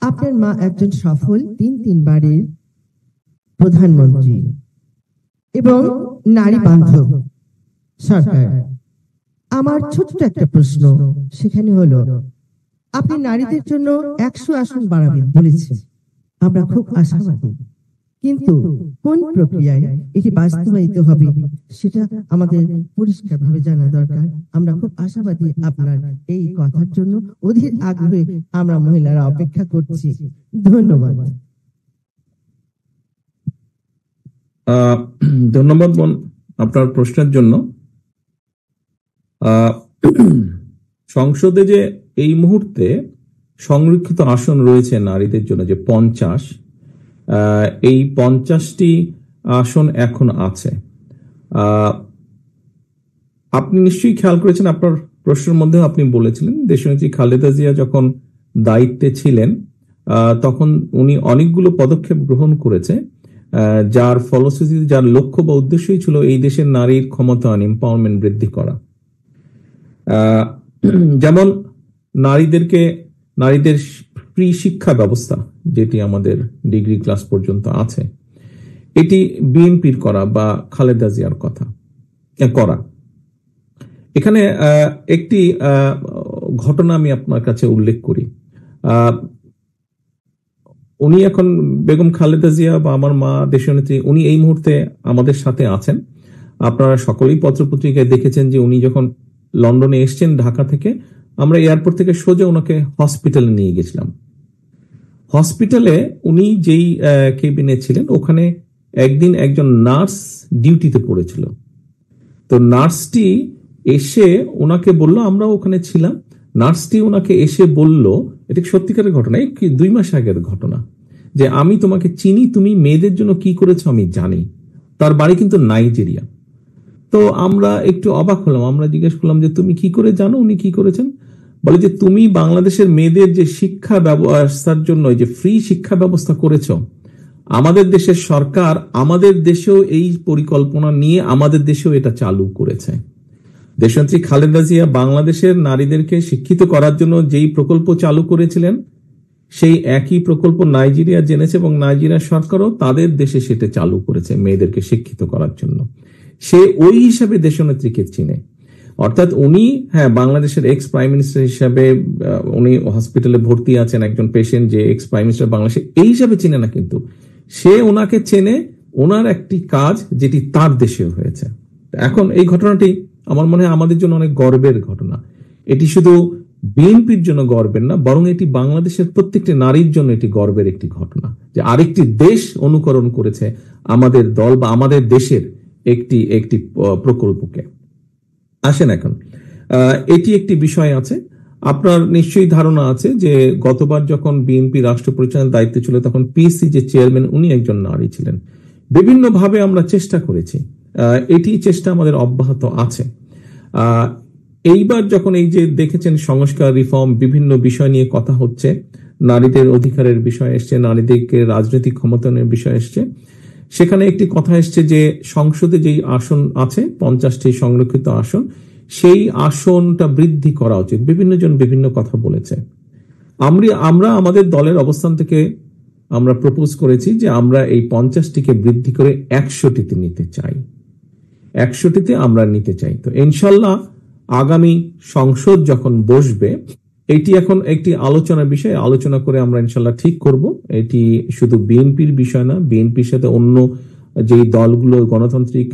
আপনার মা একজন সফল তিনবারের প্রধানমন্ত্রী এবং নারী বান্ধব সরকার। আমার ছোট্ট একটা প্রশ্ন সেখানে হলো, আপনি নারীদের জন্য 100 আসন বাড়াবেন বলেছেন, আমরা খুব আশাবাদী, কিন্তু কোন প্রক্রিয়ায় এটি বাস্তবায়িত হবে সেটা আমাদের পরিষ্কারভাবে জানা দরকার। আমরা খুব আশাবাদী আপনার এই কথার জন্য, অধীর আগ্রহে আমরা মহিলারা অপেক্ষা করছি। ধন্যবাদ। ধন্যবাদ আপনার প্রশ্নের জন্য। সংসদে যে এই মুহূর্তে সংরক্ষিত আসন রয়েছে নারীদের জন্য যে 50, এই 50টি আসন এখন আছে। আপনি নিশ্চয়ই খেয়াল করেছেন, আপনার প্রশ্নের মধ্যে আপনি বলেছিলেন দেশনেত্রী খালেদা জিয়া যখন দায়িত্বে ছিলেন তখন উনি অনেকগুলো পদক্ষেপ গ্রহণ করেছে, যার ফলশ্রুতিতে যার লক্ষ্য বা উদ্দেশ্যই ছিল এই দেশের নারীর ক্ষমতায়ন, এম্পাওয়ারমেন্ট বৃদ্ধি করা। যেমন নারীদের ফ্রি শিক্ষা ব্যবস্থা যেটি আমাদের ডিগ্রি ক্লাস পর্যন্ত আছে, এটি বিএনপির করা বা খালেদা জিয়ার করা। এখানে একটি ঘটনা আমি আপনার কাছে উল্লেখ করি। উনি এখন বেগম খালেদা জিয়া বা আমার মা দেশনেত্রী, উনি এই মুহূর্তে আমাদের সাথে আছেন। আপনারা সকলেই পত্রপত্রিকায় দেখেছেন যে উনি যখন লন্ডনে এসছেন ঢাকা থেকে, আমরা এয়ারপোর্ট থেকে সোজা ওনাকে হসপিটালে নিয়ে গেছিলাম। হসপিটালে উনি যেই কেবিনে ছিলেন ওখানে একদিন একজন নার্স ডিউটিতে পড়েছিল। তো নার্সটি এসে ওনাকে বলল, আমরা ওখানে ছিলাম, নার্সটি ওনাকে এসে বলল, এটা সত্যিকারের ঘটনা, 2 মাস আগের ঘটনা, যে আমি তোমাকে চিনি, তুমি মেয়েদের জন্য কি করেছো আমি জানি। তার বাড়ি কিন্তু নাইজেরিয়া। তো আমরা একটু অবাক হলাম, আমরা জিজ্ঞেস করলাম যে তুমি কি করে জানো উনি কি করেছেন? বলে যে তুমি বাংলাদেশের মেয়েদের যে শিক্ষা ব্যবস্থার জন্য যে ফ্রি শিক্ষা ব্যবস্থা করেছো, আমাদের দেশের সরকার আমাদের দেশেও এই পরিকল্পনা নিয়ে আমাদের দেশেও এটা চালু করেছে। দেশনেত্রী খালেদা জিয়া বাংলাদেশের নারীদেরকে শিক্ষিত করার জন্য যেই প্রকল্প চালু করেছিলেন, সেই একই প্রকল্প নাইজেরিয়া জেনেছে এবং নাইজেরিয়া সরকারও তাদের দেশে সেটা চালু করেছে মেয়েদেরকে শিক্ষিত করার জন্য। সে ওই হিসাবে দেশনেত্রীকে চিনে। অর্থাৎ উনি বাংলাদেশের এক্স প্রাইম মিনিস্টার হিসাবে উনি হসপিটালে ভর্তি আছেন, একজন পেশেন্ট যে এক্স প্রাইম মিনিস্টার বাংলাদেশে, এই হিসাবে চিনে না, কিন্তু সে ওনাকে চেনে ওনার একটি কাজ যেটি তার দেশে হয়েছে। এখন এই ঘটনাটি আমার মনে হয় আমাদের জন্য অনেক গর্বের ঘটনা। এটি শুধু বিএনপির জন্য গর্বের না, বরং এটি বাংলাদেশের প্রত্যেকটি নারীর জন্য এটি গর্বের একটি ঘটনা যে আরেকটি দেশ অনুকরণ করেছে আমাদের দল বা আমাদের দেশের একটি প্রকল্পকে। আসেন এখন এটি একটি বিষয় আছে। আপনার নিশ্চয়ই ধারণা আছে যে গতবার যখন বিএনপি রাষ্ট্র পরিচালনার দায়িত্বে ছিল তখন পিসি যে চেয়ারম্যান উনি একজন নারী ছিলেন। বিভিন্ন ভাবে আমরা চেষ্টা করেছি, এটি চেষ্টা আমাদের অব্যাহত আছে। এইবার যখন এই যে দেখেছেন সংস্কার রিফর্ম বিভিন্ন বিষয় নিয়ে কথা হচ্ছে, নারীদের অধিকারের বিষয় এসছে, নারীদেরকে রাজনৈতিক ক্ষমতায়নের বিষয় এসছে, সেখানে একটি কথা এসছে যে সংসদে যেই আসন আছে 50টি সংরক্ষিত আসন, সেই আসনটা বৃদ্ধি করা উচিত। বিভিন্ন জন বিভিন্ন কথা বলেছে। আমরা আমাদের দলের অবস্থান থেকে আমরা প্রপোজ করেছি যে আমরা এই 50টিকে বৃদ্ধি করে 100টিতে নিতে চাই। 100টিতে আমরা নিতে চাই। তো ইনশাল্লাহ আগামী সংসদ যখন বসবে, এটি এখন একটি আলোচনার বিষয়, আলোচনা করে আমরা ইনশাল্লাহ ঠিক করব। এটি শুধু বিএনপির বিষয় না, বিএনপির সাথে অন্য যে দলগুলো, গণতান্ত্রিক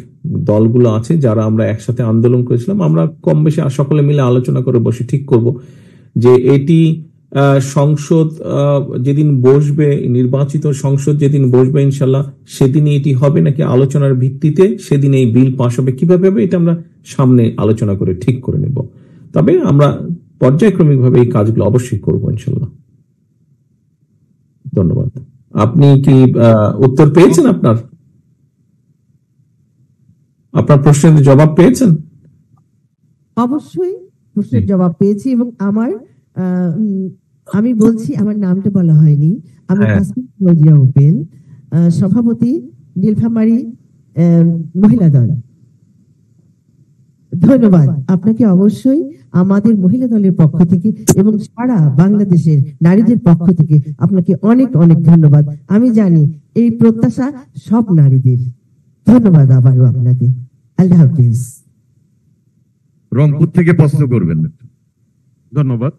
দলগুলো আছে যারা আমরা একসাথে আন্দোলন করেছিলাম, আমরা কম বেশি সকলে মিলে আলোচনা করে বসে ঠিক করব যে এটি সংসদ যেদিন বসবে, নির্বাচিত সংসদ যেদিন বসবে ইনশাল্লাহ সেদিনই এটি হবে নাকি আলোচনার ভিত্তিতে সেদিন এই বিল পাস হবে, কিভাবে হবে এটা আমরা সামনে আলোচনা করে ঠিক করে নেব। তবে আমরা পর্যায়ক্রমিক ভাবে এই কাজগুলো অবশ্যই করবো ইনশাল্লাহ। ধন্যবাদ। আপনি কি উত্তর পেয়েছেন? আপনার প্রশ্নের জবাব পেয়েছেন? অবশ্যই প্রশ্নের জবাব পেয়েছি এবং আমি বলছি, আমার নামটা বলা হয়নি, আমি ফাজিয়া ওপেন, সভাপতি নীলফামারী মহিলা দল। ধন্যবাদ আপনাকে। অবশ্যই আমাদের মহিলা দলের পক্ষ থেকে এবং সারা বাংলাদেশের নারীদের পক্ষ থেকে আপনাকে অনেক অনেক ধন্যবাদ। আমি জানি এই প্রত্যাশা সব নারীদের। ধন্যবাদ আবারও আপনাকে। আল্লাহ হাফিজ। রংপুর থেকে প্রশ্ন করবেন। ধন্যবাদ।